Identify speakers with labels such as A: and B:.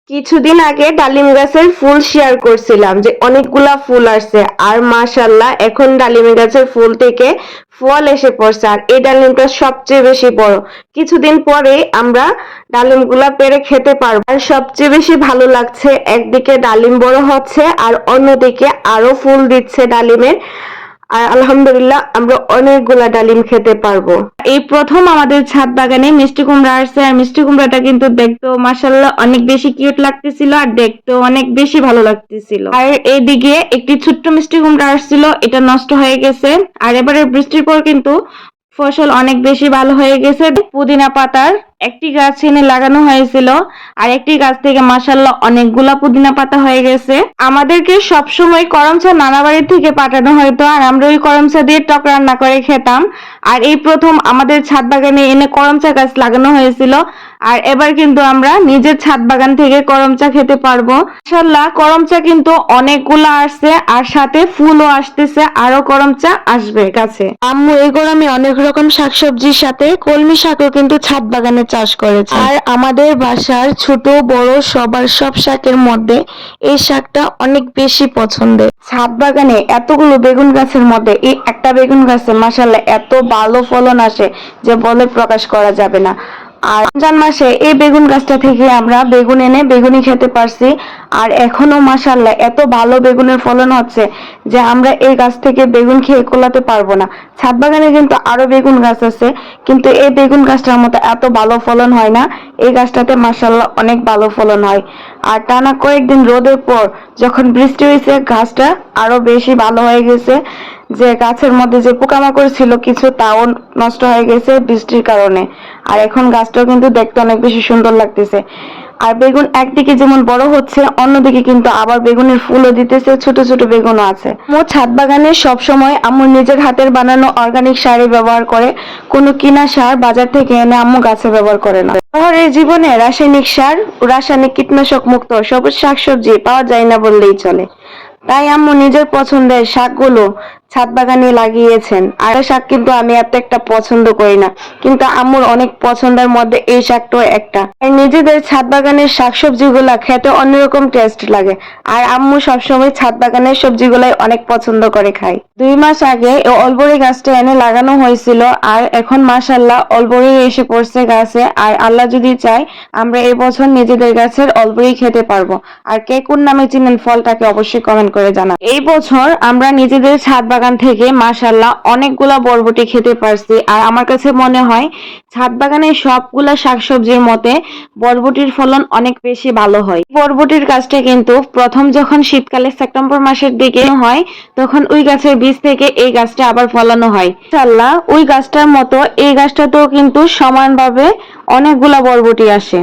A: কিছুদিন আগে ডালিম গাছের ফুল শেয়ার করছিলাম যে অনেকগুলা ফুল আসছে আর মাশাআল্লাহ এখন ডালিম গাছের ফুল থেকে ফল এসে পড়ছে আর এই ডালিমটা সবচেয়ে বেশি বড়। কিছুদিন পরে আমরা ডালিমগুলা পেড়ে খেতে পারবো। আর সবচেয়ে বেশি ভালো লাগছে একদিকে ডালিম বড় হচ্ছে আর অন্যদিকে আরো ফুল দিচ্ছে ডালিমের। আর আলহামদুলিল্লাহ আমরা অনেকগুলা ডালিম খেতে পারবো। এই প্রথম আমাদের ছাদ বাগানে মিষ্টি কুমড়া আসছে আর মিষ্টি কুমড়াটা কিন্তু দেখতেও মাশাআল্লাহ অনেক বেশি কিউট লাগতেছিল আর দেখতেও অনেক বেশি ভালো লাগতেছিল। আর এইদিকে একটি ছোট্ট মিষ্টি কুমড়া আসছিল, এটা নষ্ট হয়ে গেছে। আর এবারে বৃষ্টির পর কিন্তু ফসল অনেক বেশি ভালো হয়ে গেছে। পুদিনা পাতার একটি গাছ এনে লাগানো হয়েছিল আর একটি গাছ থেকে মাশাআল্লাহ অনেকগুলা পুদিনা পাতা হয়ে গেছে। আমাদেরকে সবসময় করমচা নানা বাড়ি থেকে পাঠানো হয়তো আর আমরা ওই করমচা দিয়ে টক রান্না করে খেতাম। আর এই প্রথম আমাদের ছাদ বাগানে এনে করমচা গাছ লাগানো হয়েছিল আর এবার কিন্তু আমরা নিজের ছাদ বাগান থেকে করমচা খেতে পারবো। মাশাআল্লাহ করমচা কিন্তু অনেকগুলা আসছে আর সাথে ফুলও আসতেছে, আরো করমচা আসবে গাছে। আম্মু এই গরমে অনেক রকম শাকসবজির সাথে কলমি শাকও কিন্তু ছাদ বাগানে চাষ করেছে। আর আমাদের বাসার ছোট বড় সবার সব শাকের মধ্যে এই শাকটা অনেক বেশি পছন্দের। ছাদ বাগানে এতগুলো বেগুন গাছের মধ্যে এই একটা বেগুন গাছে মাশাআল্লাহ এত ভালো ফলন আসে যে বলে প্রকাশ করা যাবে না। আর রমজান মাসে এই বেগুন গাছটা থেকে আমরা বেগুন এনে বেগুনি খেতে পারছি আর এখনো মাশাআল্লাহ এত ভালো বেগুনের ফলন হচ্ছে যে আমরা এই গাছ থেকে বেগুন খেয়ে কোলাতে পারবো না। ছাদ বাগানে কিন্তু আরো বেগুন গাছ আছে কিন্তু এই বেগুন গাছটার মতো এত ভালো ফলন হয় না। এই গাছটাতে মাশাআল্লাহ অনেক ভালো ফলন হয়। আর টানা কয়েকদিন রোদের পর যখন বৃষ্টি হয়েছে গাছটা আরো বেশি ভালো হয়ে গেছে, যে গাছের মধ্যে যে পোকামাকড় ছিল কিছু তাও নষ্ট হয়ে গেছে বৃষ্টির কারণে। আর এখন গাছটাও কিন্তু দেখতে অনেক বেশি সুন্দর লাগতেছে। আর বেগুন একদিকে যেমন বড় হচ্ছে অন্যদিকে কিন্তু আবার বেগুনের ফুলও দিতেছে, ছোট ছোট বেগুনও আছে। মোট ছাদ বাগানে সবসময় আম্মু নিজের হাতের বানানো অর্গানিক সারই ব্যবহার করে, কোনো কিনা সার বাজার থেকে এনে আম্মু গাছে ব্যবহার করে না। শহরের জীবনে রাসায়নিক সার ও রাসায়নিক কীটনাশক মুক্ত সবুজ শাকসবজি পাওয়া যায় না বললেই চলে। তাই আম্মু নিজের পছন্দের শাকগুলো ছাদ বাগানে লাগিয়েছেন। আর শাক কিন্তু আমি এত একটা পছন্দ করি না কিন্তু আম্মুর অনেক পছন্দের মধ্যে এই শাকটাও একটা। নিজেদের ছাদ বাগানের শাকসবজিগুলা খেতে অন্যরকম টেস্ট লাগে আর আম্মু সবসময় ছাদ বাগানের সবজিগুলাই অনেক পছন্দ করে খায়। 2 মাস আগে এই অলবরি গাছটা এনে লাগানো হয়েছিল আর এখন মাশাআল্লাহ অলবরি এসে পড়ছে গাছে। আর আল্লাহ যদি চায় আমরা এই বছর নিজেদের গাছের অলবরি খেতে পারবো। আর কে কোন নামে চিনেন ফলটাকে অবশ্যই কমেন্ট করে জানান। এই বছর আমরা নিজেদের ছাদ বাগান থেকে মাশাআল্লাহ অনেকগুলা বরবটি খেতে পারছি আর আমার কাছে মনে হয় ছাদ বাগানের সবগুলা শাকসবজির মতে বরবটির ফলন অনেক বেশি ভালো হয়। বরবটির গাছটা কিন্তু প্রথম যখন শীতকালে সেপ্টেম্বর মাসের দিকে হয় তখন ওই গাছের বীজ থেকে এই গাছটা আবার ফলানো হয়। ইনশাআল্লাহ ওই গাছটার মতো এই গাছটাতেও কিন্তু সমানভাবে অনেকগুলা বরবটি আসে।